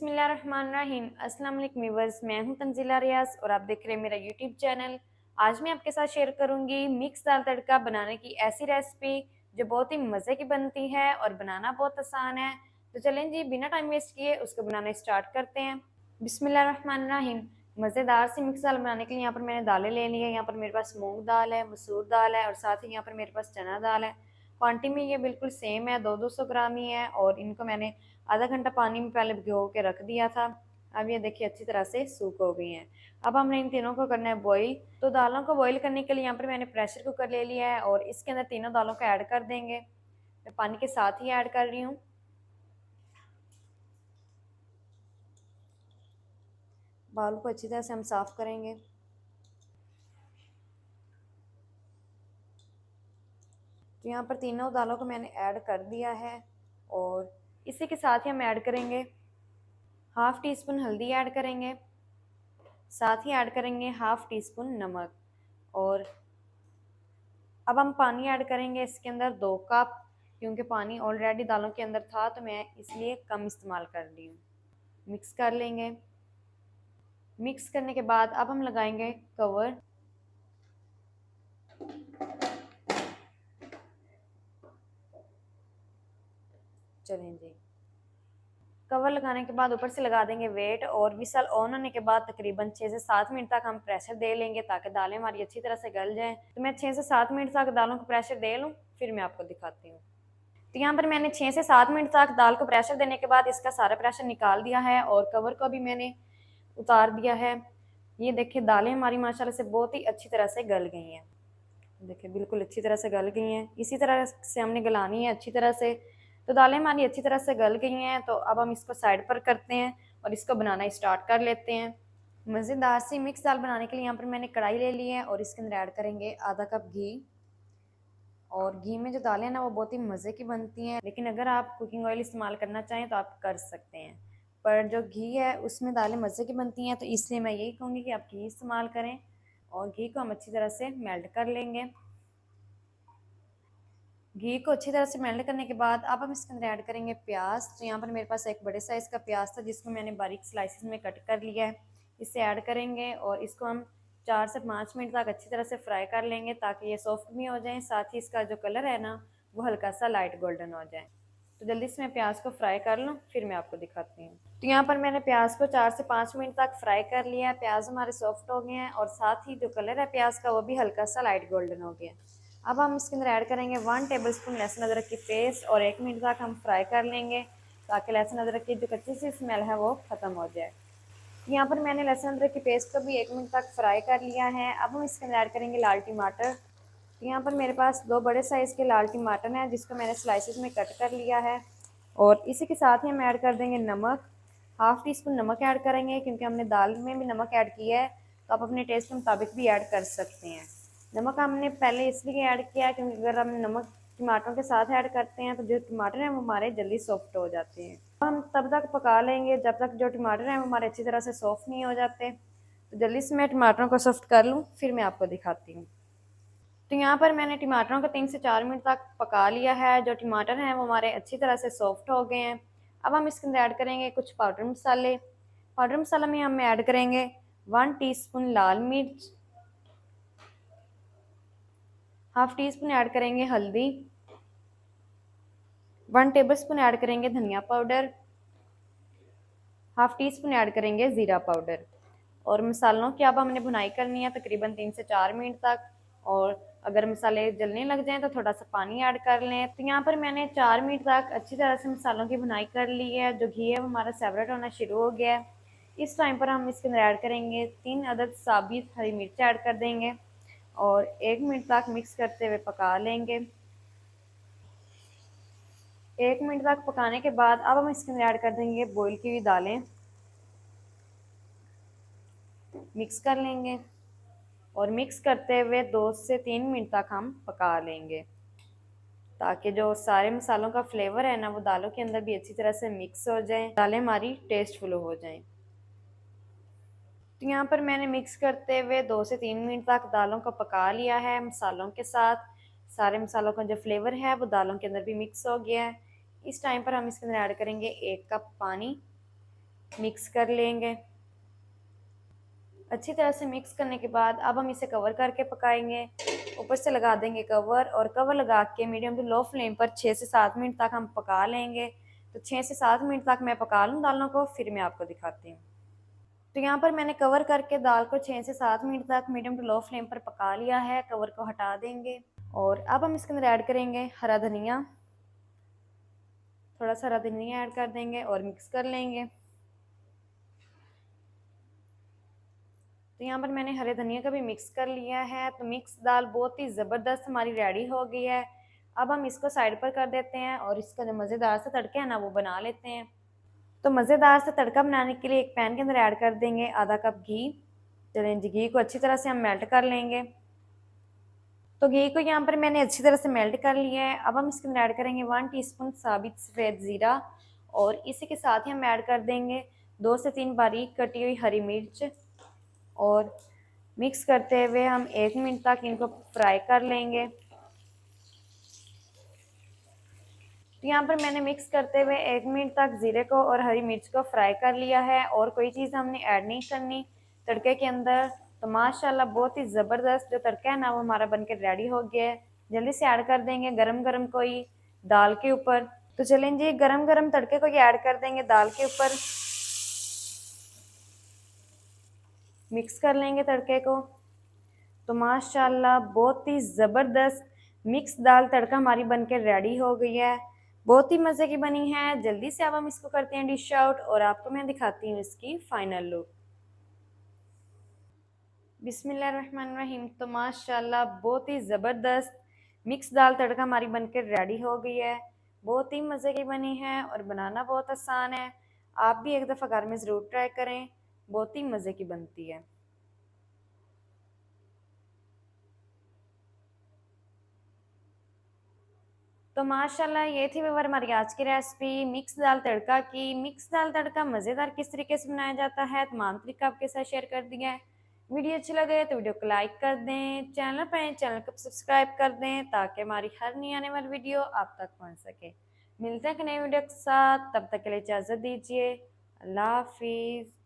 बिस्मिल्लाहिर्रहमानिर्रहीम। अस्सलाम वालेकुम व्यूअर्स, मैं हूं तंजीला रियाज और आप देख रहे हैं मेरा यूट्यूब चैनल। आज मैं आपके साथ शेयर करूंगी मिक्स दाल तड़का बनाने की ऐसी रेसिपी जो बहुत ही मज़े की बनती है और बनाना बहुत आसान है। तो चलें जी, बिना टाइम वेस्ट किए उसको बनाना स्टार्ट करते हैं। बिस्मिल्लाहिर्रहमानिर्रहीम। मज़ेदार सी मिक्स दाल बनाने के लिए यहाँ पर मैंने दालें ले ली है। यहाँ पर मेरे पास मूंग दाल है, मसूर दाल है और साथ ही यहाँ पर मेरे पास चना दाल है। क्वांटिटी में ये बिल्कुल सेम है, 200 ग्राम ही है और इनको मैंने आधा घंटा पानी में पहले भिगो के रख दिया था। अब ये देखिए अच्छी तरह से सूख हो गई हैं। अब हमने इन तीनों को करना है बॉईल। तो दालों को बॉईल करने के लिए यहाँ पर मैंने प्रेशर कुकर ले लिया है और इसके अंदर तीनों दालों को ऐड कर देंगे। मैं पानी के साथ ही ऐड कर रही हूँ। बाउल को अच्छी तरह से हम साफ करेंगे। तो यहाँ पर तीनों दालों को मैंने ऐड कर दिया है और इसी के साथ ही हम ऐड करेंगे हाफ टी स्पून हल्दी ऐड करेंगे, साथ ही ऐड करेंगे हाफ टी स्पून नमक। और अब हम पानी ऐड करेंगे इसके अंदर 2 कप, क्योंकि पानी ऑलरेडी दालों के अंदर था तो मैं इसलिए कम इस्तेमाल कर रही हूँ। मिक्स कर लेंगे। मिक्स करने के बाद अब हम लगाएंगे कवर। चलें जी, कवर लगाने के बाद ऊपर से लगा देंगे वेट और विसल ऑन होने के बाद तकरीबन 6 से 7 मिनट तक हम प्रेशर दे लेंगे ताकि दालें हमारी अच्छी तरह से गल जाएं। तो मैं 6 से 7 मिनट तक दालों को प्रेशर दे लूँ, फिर मैं आपको दिखाती हूँ। तो यहाँ पर मैंने 6 से 7 मिनट तक दाल को प्रेशर देने के बाद इसका सारा प्रेशर निकाल दिया है और कवर को भी मैंने उतार दिया है। ये देखिए दालें हमारी माशाल्लाह से बहुत ही अच्छी तरह से गल गई हैं। देखिए बिल्कुल अच्छी तरह से गल गई हैं। इसी तरह से हमने गलानी है अच्छी तरह से। तो दालें हमारी अच्छी तरह से गल गई हैं। तो अब हम इसको साइड पर करते हैं और इसको बनाना स्टार्ट कर लेते हैं। मज़ेदार सी मिक्स दाल बनाने के लिए यहाँ पर मैंने कढ़ाई ले ली है और इसके अंदर ऐड करेंगे आधा कप घी। और घी में जो दालें हैं ना वो बहुत ही मज़े की बनती हैं, लेकिन अगर आप कुकिंग ऑयल इस्तेमाल करना चाहें तो आप कर सकते हैं, पर जो घी है उसमें दालें मज़े की बनती हैं। तो इसलिए मैं यही कहूँगी कि आप घी इस्तेमाल करें। और घी को हम अच्छी तरह से मेल्ट कर लेंगे। घी को अच्छी तरह से मेल्ट करने के बाद अब हम इसके अंदर ऐड करेंगे प्याज। तो यहाँ पर मेरे पास एक बड़े साइज़ का प्याज था जिसको मैंने बारीक स्लाइसिस में कट कर लिया है। इसे ऐड करेंगे और इसको हम 4 से 5 मिनट तक अच्छी तरह से फ्राई कर लेंगे ताकि ये सॉफ्ट भी हो जाए, साथ ही इसका जो कलर है ना वो हल्का सा लाइट गोल्डन हो जाए। तो जल्दी से मैं प्याज को फ्राई कर लूँ, फिर मैं आपको दिखाती हूँ। तो यहाँ पर मैंने प्याज को 4 से 5 मिनट तक फ्राई कर लिया है। प्याज हमारे सॉफ्ट हो गए हैं और साथ ही जो कलर है प्याज का वो भी हल्का सा लाइट गोल्डन हो गया। अब हम इसके अंदर ऐड करेंगे 1 टेबलस्पून लहसुन अदरक की पेस्ट और 1 मिनट तक हम फ्राई कर लेंगे ताकि लहसुन अदरक की जो कच्ची सी स्मेल है वो ख़त्म हो जाए। यहाँ पर मैंने लहसुन अदरक की पेस्ट को भी 1 मिनट तक फ्राई कर लिया है। अब हम इसके अंदर ऐड करेंगे लाल टमाटर। तो यहाँ पर मेरे पास 2 बड़े साइज़ के लाल टमाटर हैं जिसको मैंने स्लाइसिस में कट कर लिया है। और इसी के साथ ही हम ऐड कर देंगे नमक। हाफ़ टी स्पून नमक ऐड करेंगे क्योंकि हमने दाल में भी नमक ऐड किया है, तो आप अपने टेस्ट के मुताबिक भी ऐड कर सकते हैं। नमक हमने पहले इसलिए ऐड किया है क्योंकि अगर हम नमक टमाटरों के साथ ऐड करते हैं तो जो टमाटर हैं वो हमारे जल्दी सॉफ्ट हो जाते हैं। हम तब तक पका लेंगे जब तक जो टमाटर हैं वो हमारे अच्छी तरह से सॉफ्ट नहीं हो जाते। तो जल्दी से मैं टमाटरों को सॉफ्ट कर लूँ, फिर मैं आपको दिखाती हूँ। तो यहाँ पर मैंने टमाटरों को 3 से 4 मिनट तक पका लिया है। जो टमाटर हैं वो हमारे अच्छी तरह से सॉफ्ट हो गए हैं। अब हम इसके अंदर ऐड करेंगे कुछ पाउडर मसाले। पाउडर मसाला में हम ऐड करेंगे 1 टीस्पून लाल मिर्च, हाफ टी स्पून ऐड करेंगे हल्दी, 1 टेबलस्पून ऐड करेंगे धनिया powder, half tea spoon add करेंगे ज़ीरा पाउडर। और मसालों की अब हमने भुनाई करनी है तकरीबन 3 से 4 मिनट तक। और अगर मसाले जलने लग जाएं तो थोड़ा सा पानी ऐड कर लें। तो यहाँ पर मैंने 4 मिनट तक अच्छी तरह से मसालों की भुनाई कर ली है। जो घी है वो हमारा सेपरेट होना शुरू हो गया है। इस टाइम पर हम इसके अंदर ऐड करेंगे 3 अदद साबित हरी मिर्च ऐड कर देंगे और 1 मिनट तक मिक्स करते हुए पका लेंगे। 1 मिनट तक पकाने के बाद अब हम इसके अंदर ऐड कर देंगे बॉईल की हुई दालें। मिक्स कर लेंगे और मिक्स करते हुए 2 से 3 मिनट तक हम पका लेंगे ताकि जो सारे मसालों का फ्लेवर है ना वो दालों के अंदर भी अच्छी तरह से मिक्स हो जाए, दालें हमारी टेस्टफुल हो जाएं। तो यहाँ पर मैंने मिक्स करते हुए 2 से 3 मिनट तक दालों को पका लिया है मसालों के साथ। सारे मसालों का जो फ्लेवर है वो दालों के अंदर भी मिक्स हो गया है। इस टाइम पर हम इसके अंदर ऐड करेंगे 1 कप पानी। मिक्स कर लेंगे। अच्छी तरह से मिक्स करने के बाद अब हम इसे कवर करके पकाएंगे। ऊपर से लगा देंगे कवर, और कवर लगा के मीडियम टू लो फ्लेम पर 6 से 7 मिनट तक हम पका लेंगे। तो 6 से 7 मिनट तक मैं पका लूँ दालों को, फिर मैं आपको दिखाती हूँ। तो यहाँ पर मैंने कवर करके दाल को 6 से 7 मिनट तक मीडियम टू लो फ्लेम पर पका लिया है। कवर को हटा देंगे और अब हम इसके अंदर ऐड करेंगे हरा धनिया। थोड़ा सा हरा धनिया ऐड कर देंगे और मिक्स कर लेंगे। तो यहाँ पर मैंने हरे धनिया का भी मिक्स कर लिया है। तो मिक्स दाल बहुत ही ज़बरदस्त हमारी रेडी हो गई है। अब हम इसको साइड पर कर देते हैं और इसका जो मज़ेदार सा तड़का है ना वो बना लेते हैं। तो मज़ेदार सा तड़का बनाने के लिए एक पैन के अंदर ऐड कर देंगे आधा कप घी। चलें जी, घी को अच्छी तरह से हम मेल्ट कर लेंगे। तो घी को यहाँ पर मैंने अच्छी तरह से मेल्ट कर लिया है। अब हम इसके अंदर ऐड करेंगे 1 टीस्पून साबित सफ़ेद ज़ीरा, और इसी के साथ ही हम ऐड कर देंगे 2 से 3 बारीक कटी हुई हरी मिर्च, और मिक्स करते हुए हम 1 मिनट तक इनको फ्राई कर लेंगे। तो यहाँ पर मैंने मिक्स करते हुए 1 मिनट तक ज़ीरे को और हरी मिर्च को फ्राई कर लिया है, और कोई चीज़ हमने ऐड नहीं करनी तड़के के अंदर। तो माशाल्लाह बहुत ही ज़बरदस्त जो तड़का है ना वो हमारा बनकर रेडी हो गया है। जल्दी से ऐड कर देंगे गरम गरम कोई दाल के ऊपर। तो चलें जी, गरम गरम तड़के को ये ऐड कर देंगे दाल के ऊपर। मिक्स कर लेंगे तड़के को। तो माशाल्लाह बहुत ही ज़बरदस्त मिक्स दाल तड़का हमारी बनकर रेडी हो गई है। बहुत ही मज़े की बनी है। जल्दी से अब हम इसको करते हैं डिश आउट, और आपको मैं दिखाती हूँ इसकी फाइनल लुक। बिस्मिल्लाहिर्रहमानिर्रहीम। तो माशाल्लाह बहुत ही ज़बरदस्त मिक्स दाल तड़का हमारी बनकर रेडी हो गई है। बहुत ही मज़े की बनी है और बनाना बहुत आसान है। आप भी एक दफ़ा घर में ज़रूर ट्राई करें, बहुत ही मज़े की बनती है। तो माशाल्लाह ये थी व्यूअर हमारी आज की रेसिपी मिक्स दाल तड़का की। मिक्स दाल तड़का मज़ेदार किस तरीके से बनाया जाता है तमाम तरीका आपके साथ शेयर कर दिया है। वीडियो अच्छी लगे तो वीडियो को लाइक कर दें, चैनल पर नए चैनल को सब्सक्राइब कर दें ताकि हमारी हर नई आने वाली वीडियो आप तक पहुंच सके। मिलते हैं एक नई वीडियो के साथ, तब तक के लिए इजाज़त दीजिए। अल्लाह हाफिज़।